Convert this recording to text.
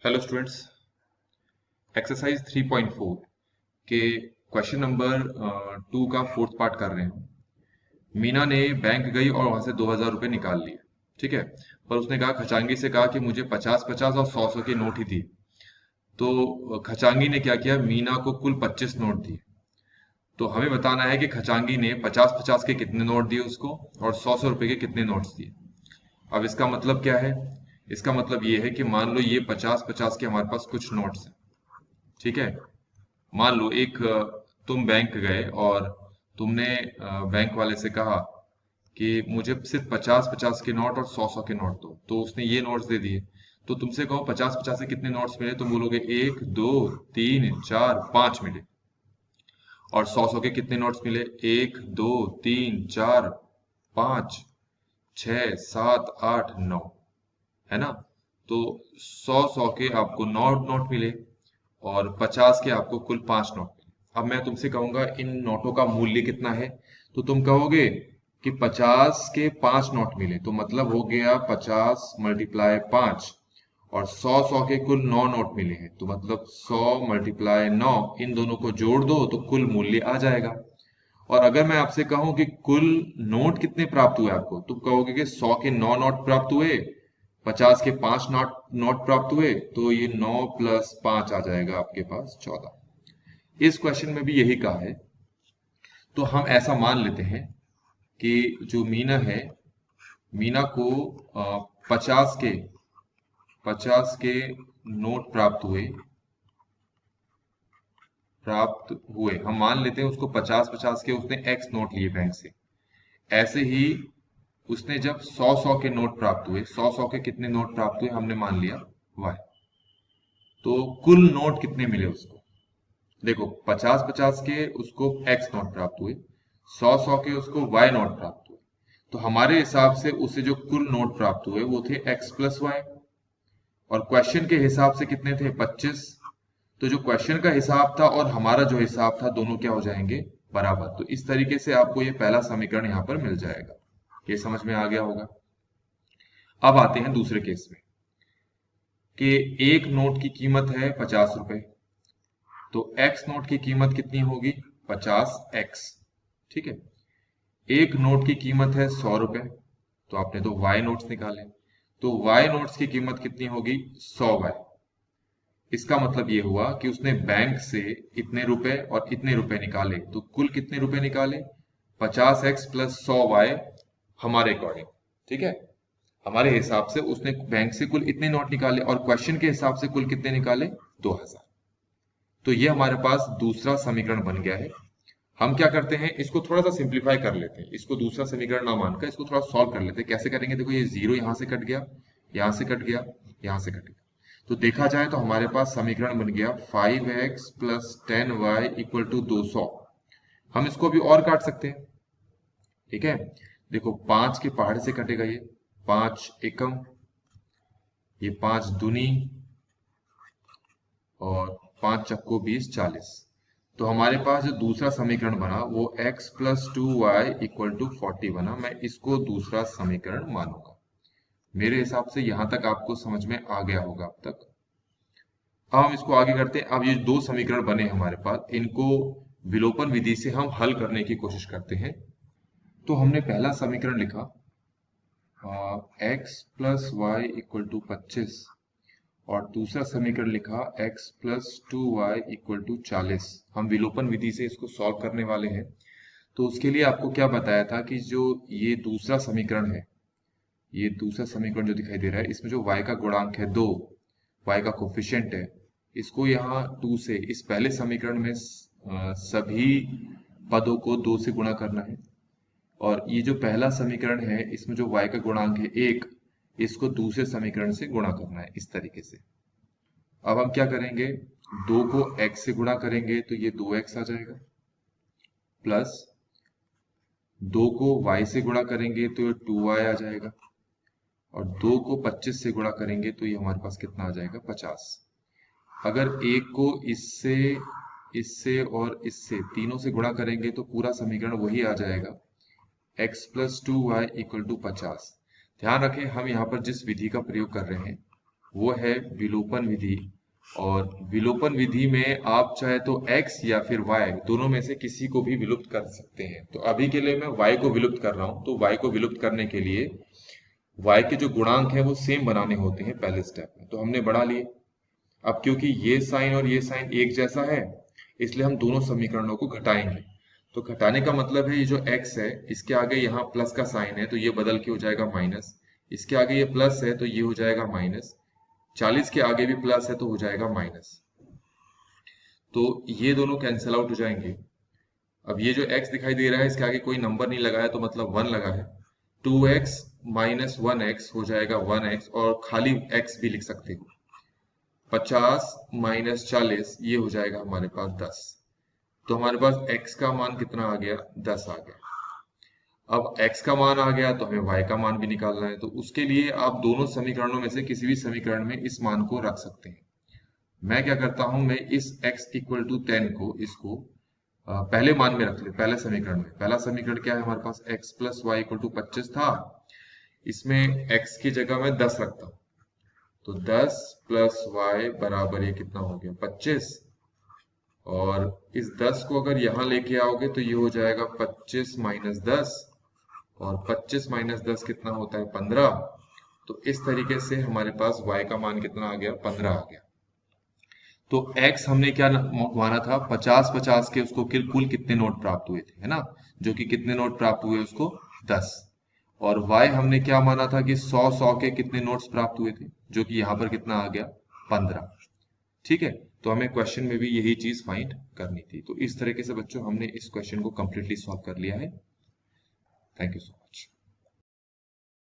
Hello students, exercise 3.4 के question number 2 का fourth part कर रहे हैं। मीना ने बैंक गई और वहां से 2000 रुपये निकाल लिए। ठीक है, पर उसने कहा खचांगी से कहा कि मुझे 50-50 और 100-100 के नोट ही दिए। तो खचांगी ने क्या किया, मीना को कुल 25 नोट दिए। तो हमें बताना है कि खचांगी ने 50-50 के कितने नोट दिए उसको और 100-100 रुपए के कितने नोट्स दिए। अब इसका मतलब क्या है? इसका मतलब ये है कि मान लो ये 50-50 के हमारे पास कुछ नोट्स हैं। ठीक है, मान लो तुम बैंक गए और तुमने बैंक वाले से कहा कि मुझे सिर्फ 50-50 के नोट और 100-100 के नोट दो, तो उसने ये नोट्स दे दिए। तो तुमसे कहो 50-50 से कितने नोट्स मिले, तुम बोलोगे 1 2 3 4 5 मिले। और 100-100 के कितने नोट्स मिले, 1 2 3 4 5 6 7 8 9, है ना? तो 100-100 के आपको 9 नोट मिले और 50 के आपको कुल 5 नोट मिले। अब मैं तुमसे कहूंगा इन नोटों का मूल्य कितना है, तो तुम कहोगे कि 50 के 5 नोट मिले, तो मतलब हो गया 50 मल्टीप्लाई 5, और 100-100 के कुल 9 नोट मिले हैं, तो मतलब 100 मल्टीप्लाई 9, इन दोनों को जोड़ दो तो कुल मूल्य आ जाएगा। और अगर मैं आपसे कहूं कि कुल नोट कितने प्राप्त हुए आपको, तुम कहोगे कि 100 के 9 नोट प्राप्त हुए, 50 के 5 नोट नोट प्राप्त हुए, तो ये 9 प्लस 5 आ जाएगा आपके पास 14। इस क्वेश्चन में भी यही कहा है। तो हम ऐसा मान लेते हैं कि जो मीना है, मीना को 50 के 50 के नोट प्राप्त हुए। हम मान लेते हैं उसको 50-50 के उसने एक्स नोट लिए बैंक से। ऐसे ही उसने जब 100-100 के नोट प्राप्त हुए, 100-100 के कितने नोट प्राप्त हुए हमने मान लिया वाई। तो कुल नोट कितने मिले उसको, देखो 50-50 के उसको एक्स नोट प्राप्त हुए, 100-100 के उसको वाई नोट प्राप्त हुए। तो हमारे हिसाब से उसे जो कुल नोट प्राप्त हुए वो थे एक्स प्लस वाई, और क्वेश्चन के हिसाब से कितने थे, 25। तो जो क्वेश्चन का हिसाब था और हमारा जो हिसाब था, दोनों क्या हो जाएंगे, बराबर। तो इस तरीके से आपको ये पहला समीकरण यहाँ पर मिल जाएगा। ये समझ में आ गया होगा। अब आते हैं दूसरे केस में कि एक नोट की कीमत है 50 रुपए, तो एक्स नोट की कीमत कितनी होगी, 50x। ठीक है, एक नोट की कीमत है 100 रुपए, तो आपने तो वाई नोट्स निकाले, तो वाई नोट्स की कीमत कितनी होगी, 100y। इसका मतलब ये हुआ कि उसने बैंक से इतने रुपए और इतने रुपए निकाले, तो कुल कितने रुपए निकाले, 50x प्लस 100y हमारे अकॉर्डिंग। ठीक है, हमारे हिसाब से उसने बैंक से कुल इतने नोट निकाले और क्वेश्चन के हिसाब से कुल कितने निकाले, 2000। तो ये हमारे पास दूसरा समीकरण बन गया है। हम क्या करते हैं, इसको थोड़ा सा सिंप्लीफाई कर लेते हैं, इसको दूसरा समीकरण ना मानकर इसको थोड़ा सॉल्व कर लेते हैं। कैसे करेंगे, देखो ये जीरो यहां से कट गया, यहां से कट गया, यहां से कट गया, तो देखा जाए तो हमारे पास समीकरण बन गया 5x plus 10y equal to 200। हम इसको भी और काट सकते हैं। ठीक है, देखो 5 के पहाड़ से कटेगा ये, 5 एकम, ये 5 दूनी, और 5 चक्को 20 40। तो हमारे पास जो दूसरा समीकरण बना वो x plus 2y equal to 40 बना। मैं इसको दूसरा समीकरण मानूंगा। मेरे हिसाब से यहां तक आपको समझ में आ गया होगा अब तक। अब हम इसको आगे करते हैं। अब ये दो समीकरण बने हमारे पास, इनको विलोपन विधि से हम हल करने की कोशिश करते हैं। तो हमने पहला समीकरण लिखा x plus y equal to 25, और दूसरा समीकरण लिखा x plus 2y equal to 40। हम विलोपन विधि से इसको सॉल्व करने वाले हैं। तो उसके लिए आपको क्या बताया था कि जो ये दूसरा समीकरण है, ये दूसरा समीकरण जो दिखाई दे रहा है, इसमें जो y का गुणांक है 2, y का कोफिशिएंट है, इसको यहाँ 2 से इस पहले समीकरण में सभी पदों को 2 से गुणा करना है। और ये जो पहला समीकरण है, इसमें जो y का गुणांक है 1, इसको दूसरे समीकरण से गुणा करना है इस तरीके से। अब हम क्या करेंगे, 2 को x से गुणा करेंगे तो ये 2x आ जाएगा, प्लस 2 को y से गुणा करेंगे तो ये 2y आ जाएगा, और 2 को 25 से गुणा करेंगे तो ये हमारे पास कितना आ जाएगा, 50। अगर एक को इससे, इससे और इससे तीनों से गुणा करेंगे तो पूरा समीकरण वही आ जाएगा, x plus 2y equal to 50। ध्यान रखें हम यहाँ पर जिस विधि का प्रयोग कर रहे हैं वो है विलोपन विधि। और विलोपन विधि में आप चाहे तो x या फिर y दोनों में से किसी को भी विलुप्त कर सकते हैं। तो अभी के लिए मैं y को विलुप्त कर रहा हूं। तो y को विलुप्त करने के लिए y के जो गुणांक हैं वो सेम बनाने होते हैं पहले स्टेप में, तो हमने बढ़ा लिए। अब क्योंकि ये साइन और ये साइन एक जैसा है, इसलिए हम दोनों समीकरणों को घटाएंगे। तो घटाने का मतलब है ये जो x है इसके आगे यहाँ प्लस का साइन है तो ये बदल के हो जाएगा माइनस, इसके आगे ये प्लस है तो ये हो जाएगा माइनस, 40 के आगे भी प्लस है तो हो जाएगा माइनस। तो ये दोनों कैंसिल आउट हो जाएंगे। अब ये जो x दिखाई दे रहा है इसके आगे कोई नंबर नहीं लगा है तो मतलब 1 लगा है। 2x माइनस 1x हो जाएगा 1x, और खाली x भी लिख सकते हो। 50 माइनस 40 ये हो जाएगा हमारे पास 10। तो हमारे पास x का मान कितना आ गया? 10 आ गया। अब x का मान आ गया तो हमें y का मान भी निकालना है। तो उसके लिए आप दोनों समीकरणों में से किसी भी समीकरण में इस मान को रख सकते हैं। मैं क्या करता हूं, मैं इस x इक्वल टू 10 को इसको पहले मान में रख ले, पहले समीकरण में। पहला समीकरण क्या है हमारे पास? x plus y equal to 25 था। इसमें x की जगह मैं 10 रखता हूं, तो 10 प्लस वाई बराबर ये कितना हो गया? 25। और इस 10 को अगर यहां लेके आओगे तो ये हो जाएगा 25 माइनस 10, और 25 माइनस 10 कितना होता है? 15। तो इस तरीके से हमारे पास y का मान कितना आ गया? 15 आ गया। तो x हमने क्या माना था? 50-50 के उसको कुल कितने नोट प्राप्त हुए थे, है ना? जो कि कितने नोट प्राप्त हुए उसको? 10। और y हमने क्या माना था कि 100-100 के कितने नोट्स प्राप्त हुए थे, जो कि यहाँ पर कितना आ गया? 15। ठीक है, तो हमें क्वेश्चन में भी यही चीज फाइंड करनी थी। तो इस तरीके से बच्चों हमने इस क्वेश्चन को कंप्लीटली सॉल्व कर लिया है। Thank you so much.